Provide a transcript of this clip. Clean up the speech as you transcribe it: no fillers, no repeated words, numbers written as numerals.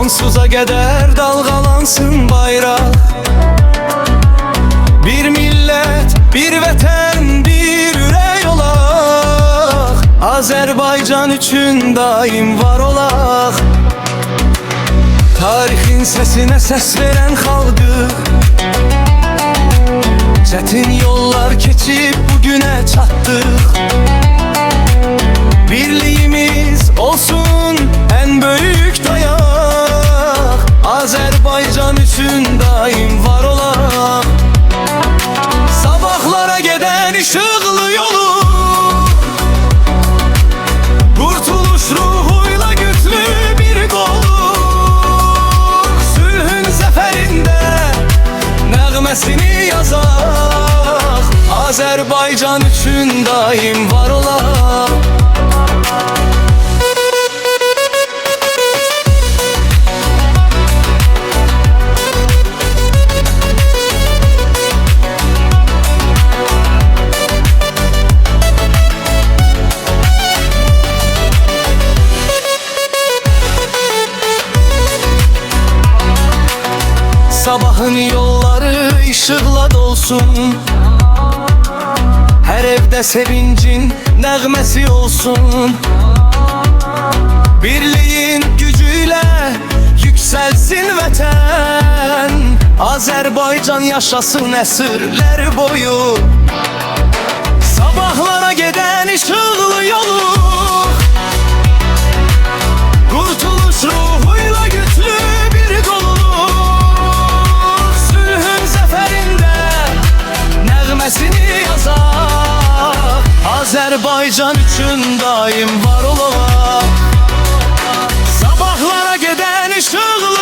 sonsuza qədər dalğalansın bayraq. Bir millət, bir vətən, bir ürək olaq. Azərbaycan üçün daim var olaq. Tarixin səsinə səs verən xalqı, çətin yollar keçib bugünə çatdıq. Birliğimiz olsun en büyük dayak. Azerbaycan üçün daim var olan. Sabahlara giden ışıklı yolu, kurtuluş ruhuyla güçlü bir kolu. Sülhün zaferinde nəğməsini yazaq. Azerbaycan üçün daim var olan. Sabahın yolları ışıkla dolsun. Her evde sevincin nəğməsi olsun. Birliğin gücüyle yükselsin vətən. Azerbaycan yaşasın əsrlər boyu. Sabahlara giden ışıklı yolu, kurtuluş ruhuyla güçlü bir kolu. Nəğməsini yazaq. Azərbaycan üçün daim var olaq. Sabahlara gedən ışıqlı